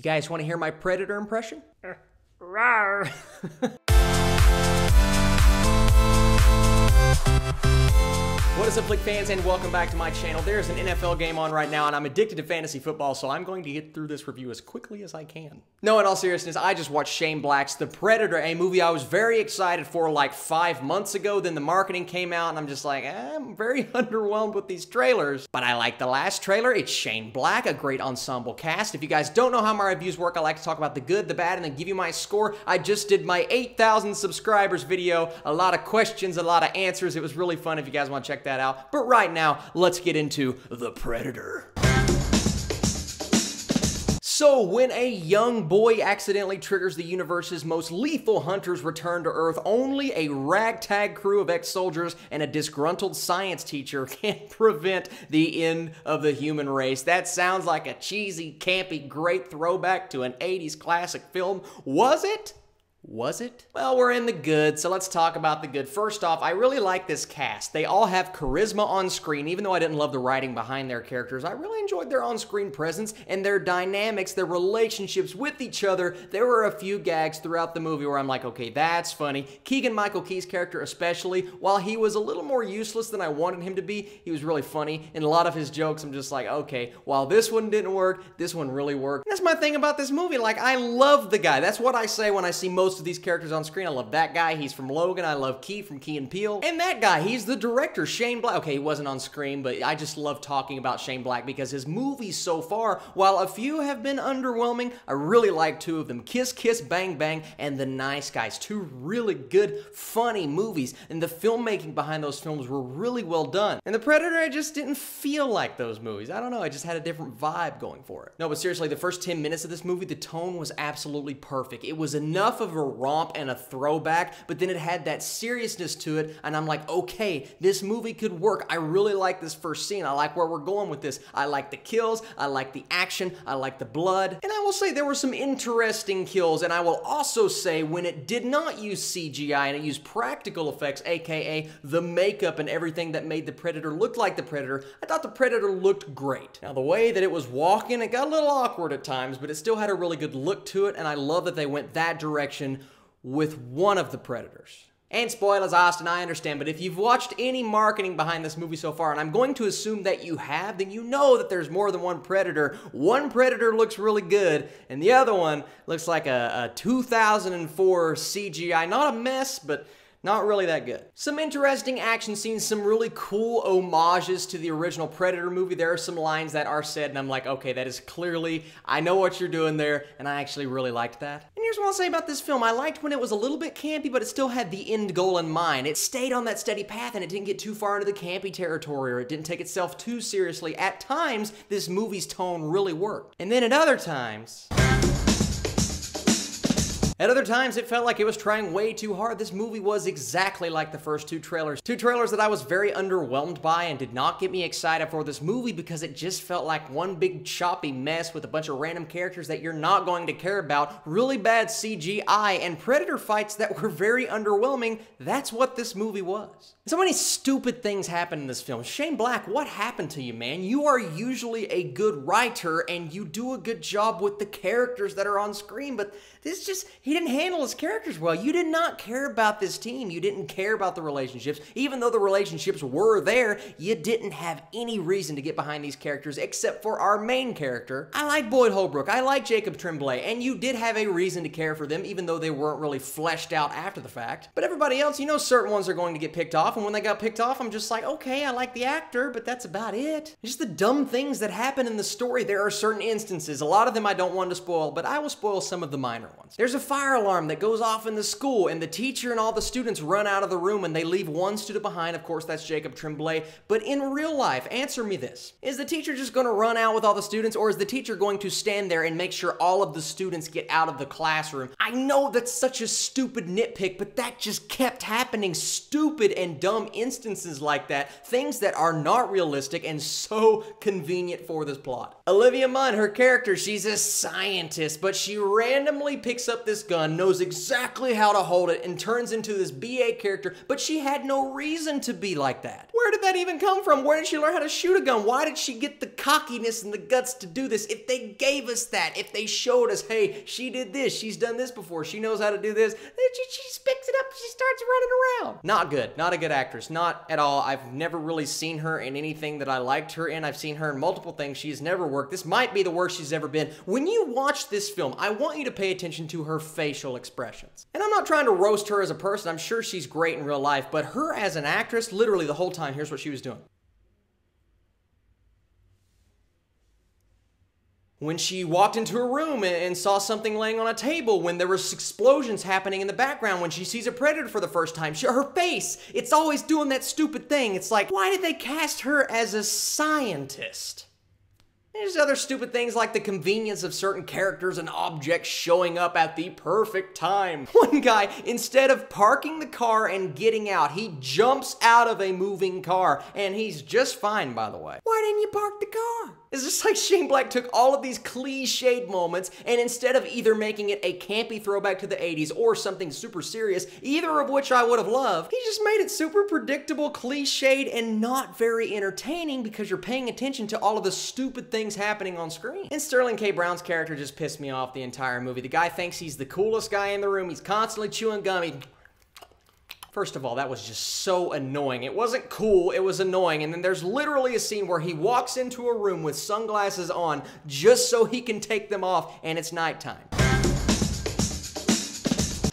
You guys want to hear my Predator impression? Rawr. What is up, Flick fans, and welcome back to my channel. There's an NFL game on right now, and I'm addicted to fantasy football, so I'm going to get through this review as quickly as I can. No, in all seriousness, I just watched Shane Black's The Predator, a movie I was very excited for like 5 months ago. Then the marketing came out, and I'm just like, I'm very underwhelmed with these trailers. But I like the last trailer. It's Shane Black, a great ensemble cast. If you guys don't know how my reviews work, I like to talk about the good, the bad, and then give you my score. I just did my 8,000 subscribers video. A lot of questions, a lot of answers. It was really fun if you guys want to check that out. But right now, let's get into The Predator. So, when a young boy accidentally triggers the universe's most lethal hunters return to Earth, only a ragtag crew of ex-soldiers and a disgruntled science teacher can prevent the end of the human race. That sounds like a cheesy, campy, great throwback to an 80s classic film. Was it? Was it? Well, we're in the good, so let's talk about the good. First off, I really like this cast. They all have charisma on screen. Even though I didn't love the writing behind their characters, I really enjoyed their on-screen presence and their dynamics, their relationships with each other. There were a few gags throughout the movie where I'm like, okay, that's funny. Keegan-Michael Key's character especially, while he was a little more useless than I wanted him to be, he was really funny. And a lot of his jokes, I'm just like, okay, while this one didn't work, this one really worked. And that's my thing about this movie. Like, I love the guy. That's what I say when I see most of these characters on screen. I love that guy. He's from Logan. I love Key from Key and Peele. And that guy, he's the director, Shane Black. Okay, he wasn't on screen, but I just love talking about Shane Black because his movies so far, while a few have been underwhelming, I really like two of them. Kiss Kiss Bang Bang and The Nice Guys. Two really good, funny movies. And the filmmaking behind those films were really well done. And The Predator, I just didn't feel like those movies. I don't know. I just had a different vibe going for it. No, but seriously, the first 10 minutes of this movie, the tone was absolutely perfect. It was enough of a romp and a throwback, but then it had that seriousness to it, and I'm like, okay, this movie could work. I really like this first scene. I like where we're going with this. I like the kills, I like the action, I like the blood, and I will say there were some interesting kills, and I will also say when it did not use CGI and it used practical effects, aka the makeup and everything that made the Predator look like the Predator, I thought the Predator looked great. Now, the way that it was walking, it got a little awkward at times, but it still had a really good look to it, and I love that they went that direction with one of the Predators. And spoilers, Austin, I understand, but if you've watched any marketing behind this movie so far, and I'm going to assume that you have, then you know that there's more than one Predator. One Predator looks really good, and the other one looks like a 2004 CGI. Not a mess, but not really that good. Some interesting action scenes, some really cool homages to the original Predator movie. There are some lines that are said, and I'm like, okay, that is clearly, I know what you're doing there, and I actually really liked that. And here's what I'll say about this film. I liked when it was a little bit campy, but it still had the end goal in mind. It stayed on that steady path, and it didn't get too far into the campy territory, or it didn't take itself too seriously. At times, this movie's tone really worked. And then at other times, it felt like it was trying way too hard. This movie was exactly like the first two trailers. Two trailers that I was very underwhelmed by and did not get me excited for this movie because it just felt like one big choppy mess with a bunch of random characters that you're not going to care about, really bad CGI, and Predator fights that were very underwhelming. That's what this movie was. So many stupid things happen in this film. Shane Black, what happened to you, man? You are usually a good writer and you do a good job with the characters that are on screen, but this just, he didn't handle his characters well. You did not care about this team. You didn't care about the relationships. Even though the relationships were there, you didn't have any reason to get behind these characters except for our main character. I like Boyd Holbrook. I like Jacob Tremblay, and you did have a reason to care for them, even though they weren't really fleshed out after the fact. But everybody else, you know, certain ones are going to get picked off, and when they got picked off, I'm just like, okay, I like the actor, but that's about it. Just the dumb things that happen in the story. There are certain instances, a lot of them I don't want to spoil, but I will spoil some of the minor ones. There's a fire alarm that goes off in the school, and the teacher and all the students run out of the room, and they leave one student behind. Of course, that's Jacob Tremblay. But in real life, answer me this. Is the teacher just going to run out with all the students, or is the teacher going to stand there and make sure all of the students get out of the classroom? I know that's such a stupid nitpick, but that just kept happening. Stupid and dumb instances like that. Things that are not realistic and so convenient for this plot. Olivia Munn, her character, she's a scientist, but she randomly picks up this this gun, knows exactly how to hold it, and turns into this BA character, but she had no reason to be like that. Where did that even come from? Where did she learn how to shoot a gun? Why did she get the cockiness and the guts to do this? If they gave us that, if they showed us, hey, she did this, she's done this before, she knows how to do this, then she just picks it up and she starts running around. Not good. Not a good actress. Not at all. I've never really seen her in anything that I liked her in. I've seen her in multiple things. She's never worked. This might be the worst she's ever been. When you watch this film, I want you to pay attention to her facial expressions. And I'm not trying to roast her as a person. I'm sure she's great in real life, but her as an actress, literally the whole time, here's what she was doing. When she walked into a room and saw something laying on a table, when there was explosions happening in the background, when she sees a predator for the first time, her face, it's always doing that stupid thing. It's like, why did they cast her as a scientist? There's other stupid things like the convenience of certain characters and objects showing up at the perfect time. One guy, instead of parking the car and getting out, he jumps out of a moving car, and he's just fine, by the way. Why didn't you park the car? It's just like Shane Black took all of these cliched moments, and instead of either making it a campy throwback to the 80s or something super serious, either of which I would have loved, he just made it super predictable, cliched, and not very entertaining because you're paying attention to all of the stupid things happening on screen. And Sterling K. Brown's character just pissed me off the entire movie. The guy thinks he's the coolest guy in the room. He's constantly chewing gum. First of all, that was just so annoying. It wasn't cool, it was annoying. And then there's literally a scene where he walks into a room with sunglasses on just so he can take them off, and it's nighttime.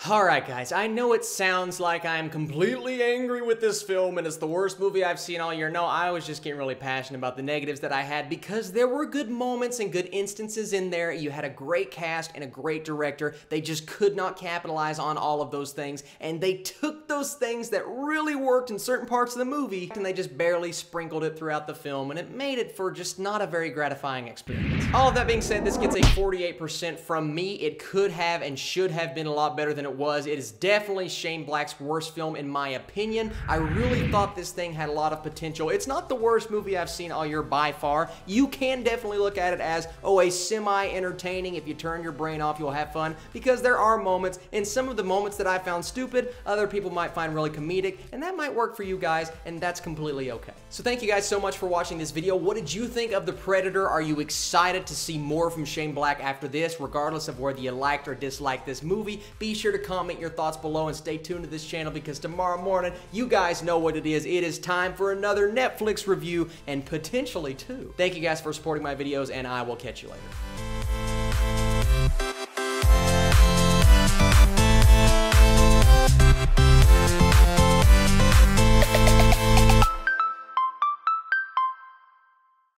Alright guys, I know it sounds like I'm completely angry with this film and it's the worst movie I've seen all year. No, I was just getting really passionate about the negatives that I had because there were good moments and good instances in there. You had a great cast and a great director. They just could not capitalize on all of those things, and they took those things that really worked in certain parts of the movie and they just barely sprinkled it throughout the film, and it made it for just not a very gratifying experience. All of that being said, this gets a 48% from me. It could have and should have been a lot better than it was. It is definitely Shane Black's worst film in my opinion. I really thought this thing had a lot of potential. It's not the worst movie I've seen all year by far. You can definitely look at it as, oh, a semi-entertaining. If you turn your brain off, you'll have fun, because there are moments, and some of the moments that I found stupid, other people might find really comedic, and that might work for you guys, and that's completely okay. So thank you guys so much for watching this video. What did you think of The Predator? Are you excited to see more from Shane Black after this, regardless of whether you liked or disliked this movie? Be sure to comment your thoughts below and stay tuned to this channel, because tomorrow morning, you guys know what it is. It is time for another Netflix review, and potentially two. Thank you guys for supporting my videos, and I will catch you later.